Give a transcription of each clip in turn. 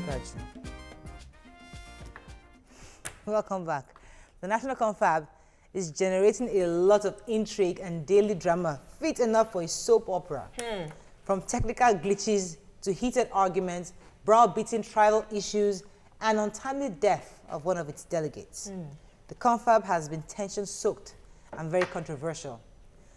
Gotcha. Welcome back. The National Confab is generating a lot of intrigue and daily drama, fit enough for a soap opera. From technical glitches to heated arguments, browbeating tribal issues, and untimely death of one of its delegates. The Confab has been tension-soaked and very controversial.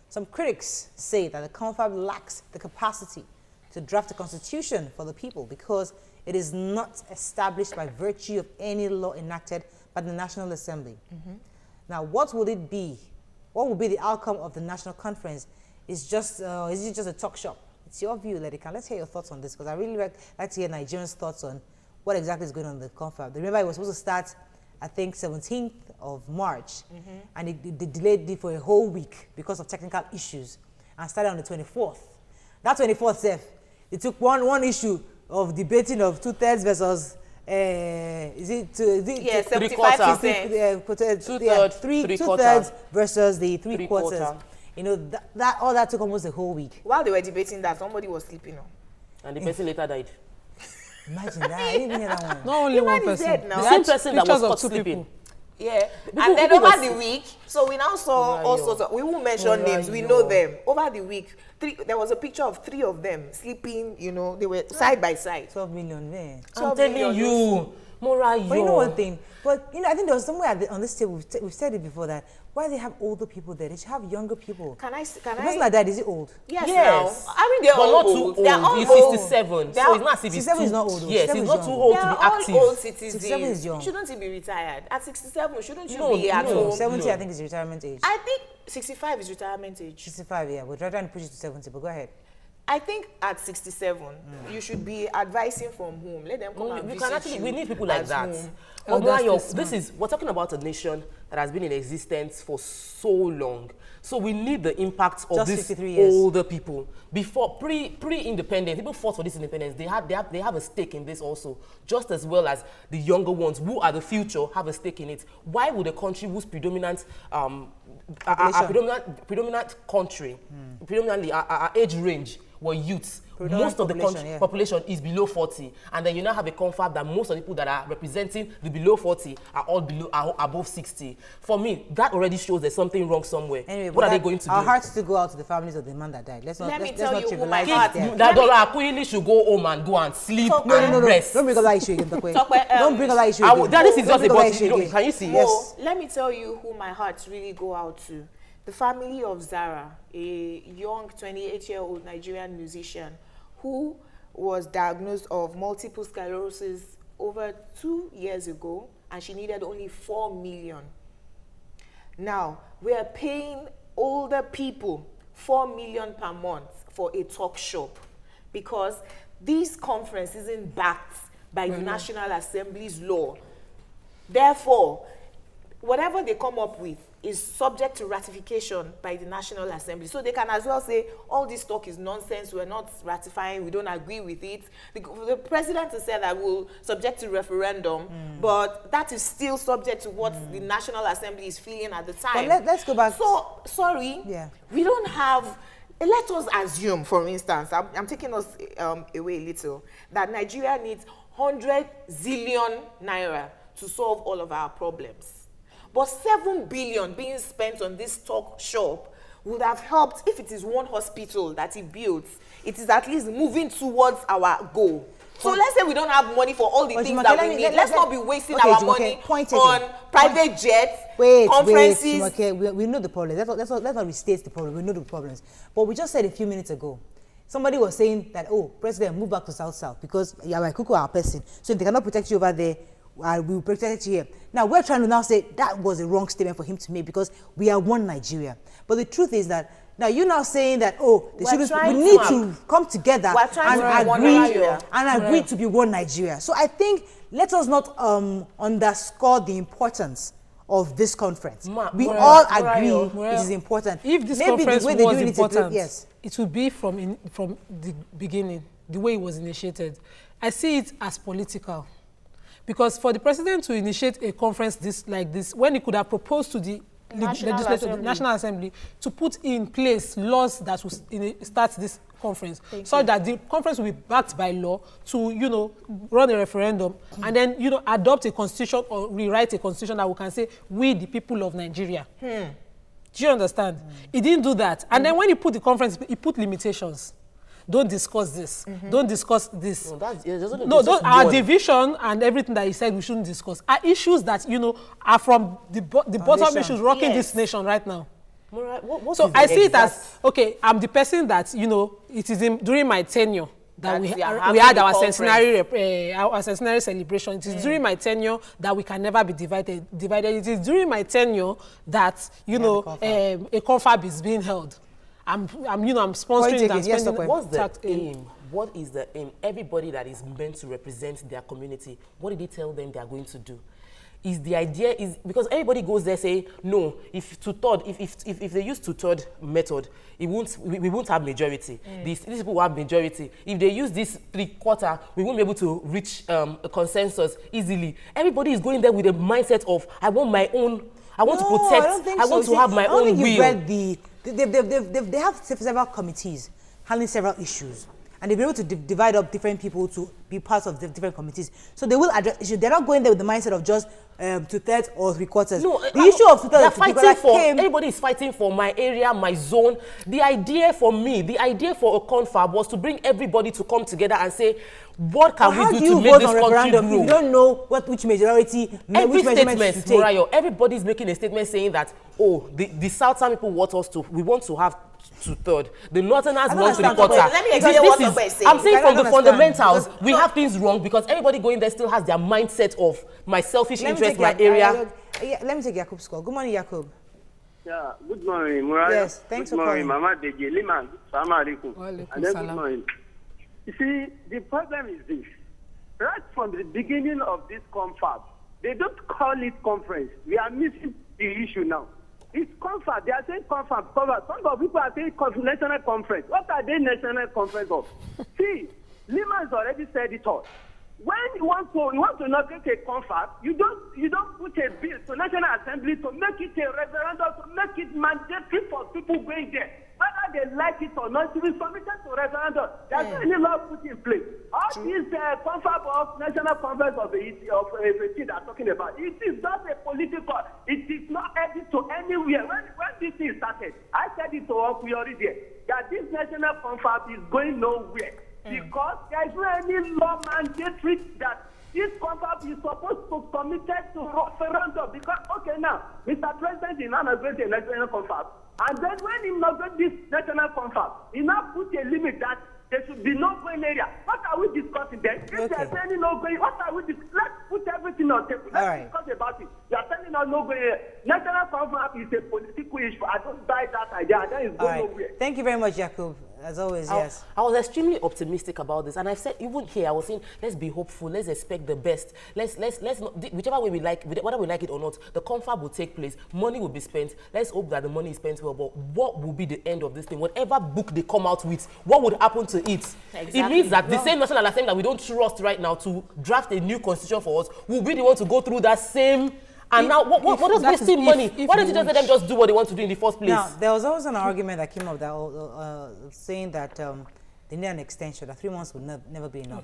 Some critics say that the Confab lacks the capacity to draft a constitution for the people because it is not established by virtue of any law enacted by the National Assembly. Now, what will it be? What will be the outcome of the National Conference? Is it just a talk shop? It's your view, Ledika. Let's hear your thoughts on this, because I really like to hear Nigerians' thoughts on what exactly is going on in the Confab. Remember, it was supposed to start, I think, 17th of March, and they delayed it for a whole week because of technical issues, and started on the 24th. That 24th, it took one issue of debating of 2/3 versus, is it 75%. Two-thirds versus the three-quarters. You know, all that took almost a whole week. While they were debating that, somebody was sleeping on. And the person later died. Imagine that. I didn't hear that one. Not only one person. The same person that was caught sleeping. Yeah, and then over the week, so we now saw all sorts of, we won't mention names, we know them. Over the week, there was a picture of 3 of them sleeping, you know, they were side by side. 12 million there. I'm telling you, Mora, but you know one thing, but you know, I think there was somewhere on this table, we've said it before, that why they have older people there? They should have younger people. Can I? The person like that, is he old? Yes. Yes. I mean, they're but all not old. too They're old. all He's old. 67, They're so it's not as if he's 67 is not old. Yes, he's not too old to be active. All old citizens. 67 is young. Shouldn't he be retired? At 67, shouldn't you No, be at no. home? 70, I think, is retirement age. I think 65 is retirement age. 65, yeah. We're trying to push it to 70, but go ahead. I think at 67, you should be advising from home. Let them come and visit you. We need people like at that. home. We're talking about a nation that has been in existence for so long. So we need the impact of these older people. Before, pre-independence, people fought for this independence. They have a stake in this also, just as well as the younger ones who are the future have a stake in it. Why would a country whose predominant country, predominantly our age range were youths, most of the population is below 40, and then you now have a confab that most of the people that are representing the below 40 are all above 60. For me, that already shows there's something wrong somewhere. Anyway, what are they going to do? Our hearts to go out to the families of the man that died. Let's not trivialize it. That Dora Akuyili should go home and go and sleep and rest. Don't bring up that issue again, don't bring up that issue again. This is just about, can you see? Yes. Let me tell you who my hearts really go out to. The family of Zara, a young 28-year-old Nigerian musician who was diagnosed of multiple sclerosis over 2 years ago, and she needed only 4 million. Now, we are paying older people 4 million per month for a talk shop because this conference isn't backed by the National Assembly's law. Therefore, whatever they come up with is subject to ratification by the National Assembly. So they can as well say, all this talk is nonsense, we're not ratifying, we don't agree with it. The president has said that we'll subject to referendum, but that is still subject to what the National Assembly is feeling at the time. But let's go back. So, sorry, we don't have, let us assume, for instance, I'm taking us away a little, that Nigeria needs 100 zillion naira to solve all of our problems. But 7 billion being spent on this talk shop would have helped if it is one hospital that he built. It is at least moving towards our goal. So let's say we don't have money for all the things that we need. Let's not be wasting our money on private jets, conferences. We know the problem. Let's not restate the problem. We know the problems. But we just said a few minutes ago, somebody was saying that, oh, President, move back to South because YAQUB are a person. So if they cannot protect you over there, we will protect you here. Now, we're trying to now say that was a wrong statement for him to make because we are one Nigeria. But the truth is that, now you're now saying that, oh, we need to come together and agree to be one Nigeria. So I think, let us not underscore the importance of this conference. We all agree it is important. If this conference was important, it would be from the beginning, the way it was initiated. I see it as political. Because for the president to initiate a conference like this, when he could have proposed to the National Assembly to put in place laws that will start this conference, so that the conference will be backed by law to, you know, run a referendum and then, you know, adopt a constitution or rewrite a constitution that we can say, we the people of Nigeria. Do you understand? He didn't do that. And then when he put the conference, he put limitations. Don't discuss this. Don't discuss this. Our division and everything that he said we shouldn't discuss are issues that, you know, are from the bottom issues rocking this nation right now. So I see it as, okay, I'm the person that, you know, it is during my tenure that we had our centenary celebration. It is during my tenure that we can never be divided. It is during my tenure that, you know, a confab is being held. I'm sponsoring it and spending. What's the aim? What is the aim? Everybody that is meant to represent their community, what did he tell them they are going to do? Is the idea is because everybody goes there say no. If they use two-third method, we won't have majority. These people will have majority. If they use this three-quarter, we won't be able to reach a consensus easily. Everybody is going there with a mindset of I want my own. I want to protect. I want to have my own will. They have several committees handling several issues, and they'll be able to divide up different people to be part of the different committees. So they will address issues. They're not going there with the mindset of just 2/3 or 3/4. No, the issue of 2/3 they're fighting for. Everybody is fighting for my area, my zone. The idea for me, the idea for a confab was to bring everybody to come together and say, what can we do to make this country grow? If you don't know which majority, every statement, Morayo, everybody is making a statement saying that, oh, the southern people want us to, we want to have 2/3. The northerners want 3/4. Let me explain what I'm saying. I'm saying from the fundamentals, we have things wrong because everybody going there still has their mindset of my selfish interest, my area. Let me take YAQUB's call. Good morning, YAQUB. Yeah, good morning, Murray. Yes, thanks for calling. Mama Deji Liman. Salaam alaikum. And then good morning. You see, the problem is this. Right from the beginning of this confab, they don't call it conference. We are missing the issue now. It's confab. They are saying confab. Some people are saying national conference. What are they national conference of? See, Lima has already said it all. When you want to inaugurate a confab, you don't put a bill to National Assembly to make it a referendum, to make it mandatory for people going there. Whether they like it or not, it will be submitted to referendum. There's no any law put in place. All these confab of National Conference of the thing they are talking about, it is not a political, it is not headed to anywhere. When this thing started, I said it to we already there, that this National Confab is going nowhere. Because there is no any law mandatory that this confab is supposed to committed to referendum. Because, okay, now, Mr. President is now inaugurating a national confab. And then when he inaugurates this national confab, he now put a limit that there should be no going area. What are we discussing then? If there's any no going, what are we discussing? Let's put everything on table. Let's discuss about it. You are telling us no going area. National confab is a political issue. I don't buy that idea. That is going nowhere. Thank you very much, YAQUB. As always, yes. I was extremely optimistic about this, and I've said even here, I was saying, let's be hopeful, let's expect the best. Let's not, whichever way we like, whether we like it or not, the confab will take place, money will be spent. Let's hope that the money is spent well. But what will be the end of this thing? Whatever book they come out with, what would happen to it? Exactly. It means that the same National Assembly that we don't trust right now to draft a new constitution for us will be the one to go through that same. And now, what does wasting money? Why don't you just let them just do what they want to do in the first place? Now, there was also an argument that came up that saying that they need an extension, that 3 months would never be enough.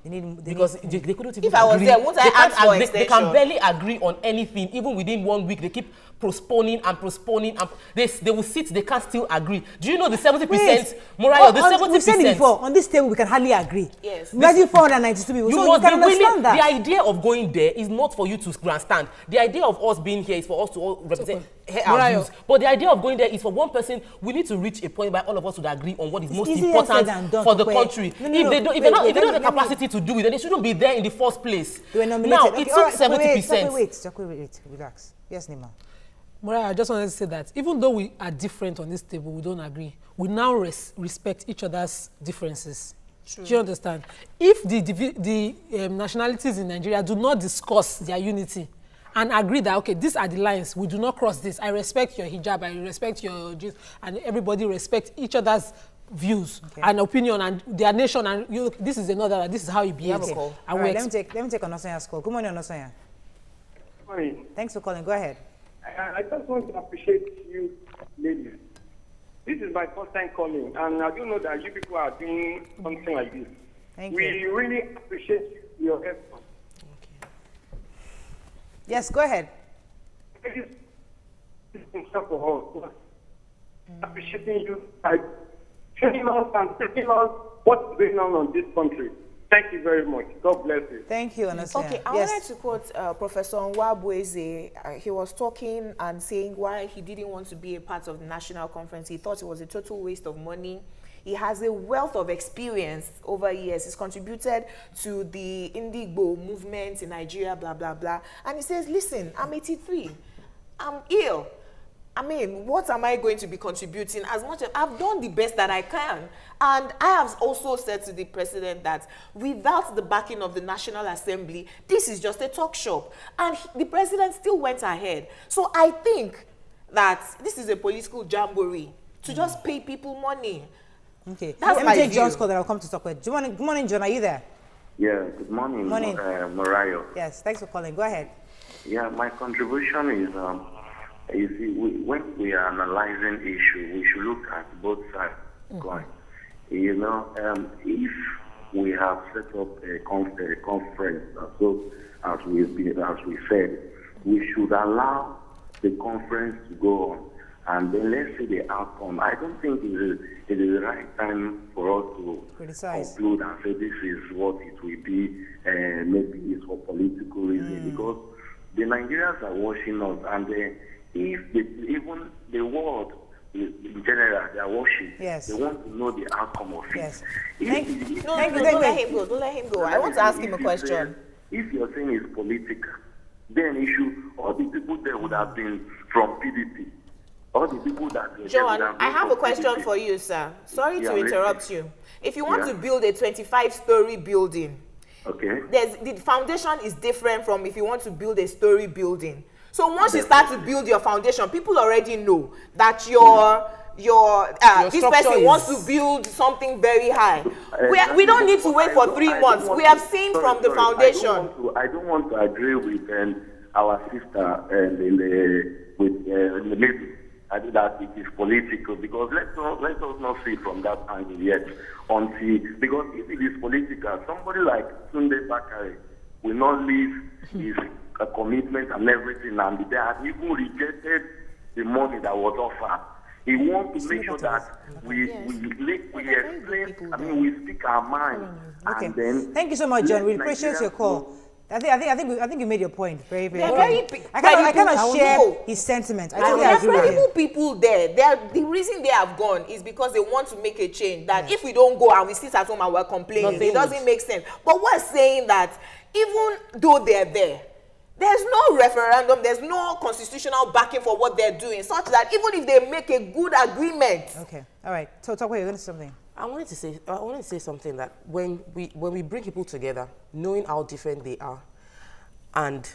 They couldn't even if I was there, won't I ask for extension? They can barely agree on anything. Even within 1 week, they keep postponing and postponing. And they will sit, they can't still agree. Do you know the 70%? Morayo, the 70%. We've said it before, on this table, we can hardly agree. Yes. Imagine 492 people. So you can understand that. The idea of going there is not for you to grandstand. The idea of us being here is for us to all represent our views. But the idea of going there is for one person. We need to reach a point where all of us would agree on what is most important for the country. If they don't have the capacity to do it, then they shouldn't be there in the first place. Now, it took 70%. Wait, relax. Yes, Nima. Morayo, I just wanted to say that even though we are different on this table, we don't agree. We now respect each other's differences. True. Do you understand? If the nationalities in Nigeria do not discuss their unity and agree that, okay, these are the lines, we do not cross this. I respect your hijab, I respect your jeans, and everybody respect each other's views and opinion and their nation, and this is another, this is how you behave. Okay. Right, let me take Onasanya's call. Good morning, Onasanya. Good morning. Thanks for calling. Go ahead. I just want to appreciate you, ladies. This is my first time calling, and I do know that you people are doing something like this. We really appreciate your effort. Okay. Yes, go ahead. Appreciating you by telling us and telling us what's going on this country. Thank you very much. God bless you. Thank you, ONASANYA. Okay, I wanted to quote Professor YAQUB. He was talking and saying why he didn't want to be a part of the national conference. He thought it was a total waste of money. He has a wealth of experience over years. He's contributed to the EJIGBO movement in Nigeria, blah, blah, blah. And he says, listen, I'm 83. I'm ill. I mean, what am I going to be contributing? As much as I've done the best that I can. And I have also said to the president that without the backing of the National Assembly, this is just a talk shop. And the president still went ahead. So I think that this is a political jamboree to just pay people money. Okay. That's Let me take John's call that I'll come to talk with. Good morning, John. Are you there? Yeah, good morning, Mariah. Yes, thanks for calling. Go ahead. Yeah, my contribution is, you see, when we are analyzing issue, we should look at both sides of the coin. You know, if we have set up a conference, as we said, we should allow the conference to go on. And then let's see the outcome. I don't think it is the right time for us to conclude and say this is what it will be, maybe it's for political reasons, because the Nigerians are watching us, and even the world in general, they are watching. Yes. They want to know the outcome of it. Yes. Don't let him go. Don't let him go. I want to ask him a question. If you're saying it's political, then all the people there would have been from PDP. All the people that John, I have a question for you, sir. Sorry to interrupt you. If you want to build a 25-story building, okay, the foundation is different from if you want to build a story building. So once you start to build your foundation, people already know that this person wants to build something very high. We don't need to wait for 3 months. We have seen from the foundation. I don't want to agree with our sister in the middle. I think that it is political, because let us not see it from that angle yet. Because if it is political, somebody like Tunde Bakare will not leave his commitment and everything, and they have even rejected the money that was offered. He wants to make sure that we explain, we speak our mind. Okay. And then thank you so much, John. We appreciate your call. I think you made your point very, very well. I cannot share his sentiment. I totally agree with him. There are people there. The reason they have gone is because they want to make a change. That if we don't go and we sit at home and we're complaining, it doesn't make sense. But we're saying that even though they're there, there's no referendum, there's no constitutional backing for what they're doing, such that even if they make a good agreement. Okay, all right. So talk about, you're going to say something. I wanted to say something, that when we bring people together, knowing how different they are, and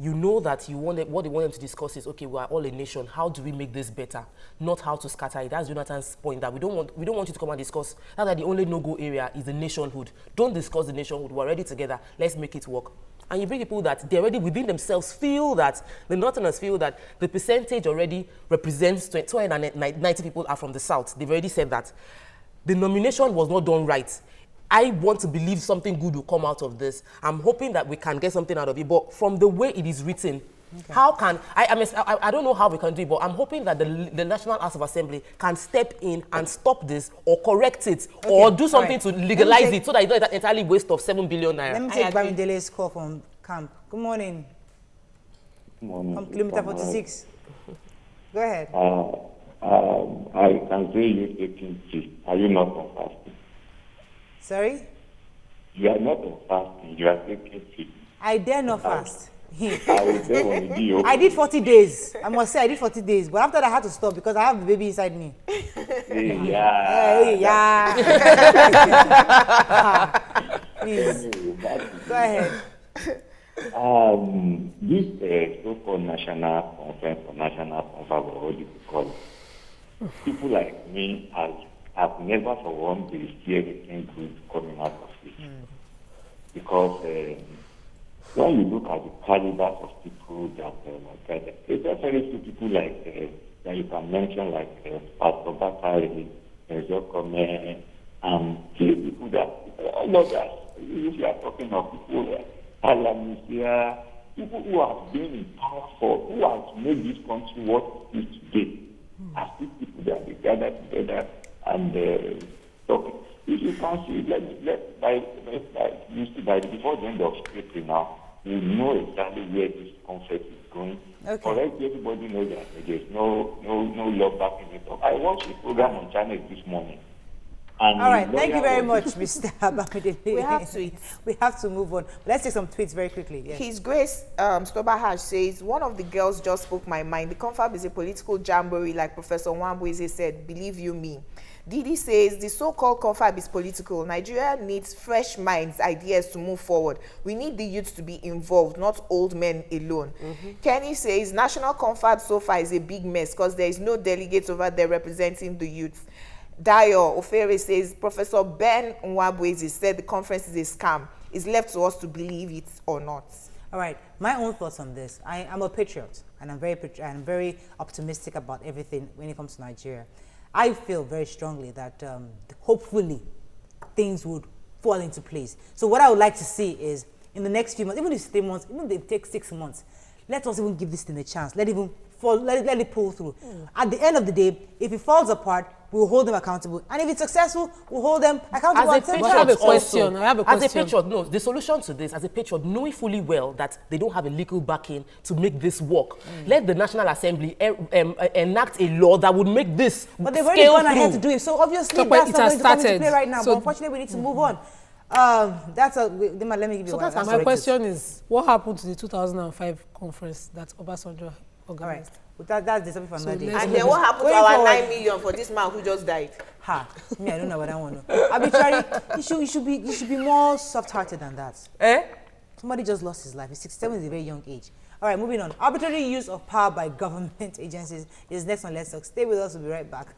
you know that what they want them to discuss is, okay, we are all a nation. How do we make this better? Not how to scatter it. That's Jonathan's point, that we don't want you to come and discuss. That's that the only no-go area is the nationhood. Don't discuss the nationhood. We're already together. Let's make it work. And you bring people that they already within themselves feel that, the Northerners feel that the percentage already represents 290 people are from the South. They've already said that. The nomination was not done right. I want to believe something good will come out of this. I'm hoping that we can get something out of it. But from the way it is written, how can I don't know how we can do it, but I'm hoping that the National House of Assembly can step in and stop this, or correct it, or do something to legalize it, so that it's not an entirely waste of 7 billion naira. Let me take BAMIDELE's call from camp. Good morning. Good morning. From kilometer 46. Go ahead. I can see you taking tea. Are you not on fasting? Sorry? You are not on fasting. You are taking tea. I dare not fast. I did 40 days. I must say I did 40 days. But after that, I had to stop because I have the baby inside me. Yeah. Please. Go ahead. This so-called national conference or national confab, or what you call it, people like me have never for one day see anything good coming out of it. Because when you look at the calibers of people that especially people like that you can mention like Pastor Bakari, Zokome, people that, all of us, if you are talking of people like Alamisia, people who have been in power for, who have made this country what it is today, as these people that they gather together and talk. If you can see, before the end of April now, we know exactly where this conference is going. Okay. Already everybody knows that there's no love backing it up. I watched a program on channel this morning. And all right, thank you very much, Mr. Bamidele. We have to move on. Let's take some tweets very quickly. Yes. His Grace Stobahash says, one of the girls just spoke my mind. The confab is a political jamboree, like Professor Wambweze said. Believe you me. Didi says, the so-called confab is political. Nigeria needs fresh minds, ideas to move forward. We need the youth to be involved, not old men alone. Kenny says, national confab so far is a big mess because there is no delegates over there representing the youth. Dayo Ofere says, Professor Ben Nwabweze said the conference is a scam. It's left to us to believe it or not. All right, my own thoughts on this. I'm a patriot, and I'm very optimistic about everything when it comes to Nigeria. I feel very strongly that hopefully things would fall into place. So what I would like to see is in the next few months, even if it's 3 months, even if it takes 6 months, let us even give this thing a chance. Let it pull through. At the end of the day, if it falls apart, we'll hold them accountable. And if it's successful, we'll hold them accountable. As a patriot, I have a question. As a patriot, no, the solution to this, as a patriot, knowing fully well that they don't have a legal backing to make this work, let the National Assembly enact a law that would make this But they've already gone ahead to do it. So obviously, that's not going to come into play right now. So but unfortunately, we need to move on. Let me give you one. So my question is, what happened to the 2005 conference that Obasanjo organized? All right. That's the topic for another day. And then what happened to our 9 million for this man who just died? Me, I don't know what I want to. Arbitrary, you should be more soft-hearted than that. Somebody just lost his life. 67 is a very young age. All right, moving on. Arbitrary use of power by government agencies is next on Let's Talk. Stay with us. We'll be right back.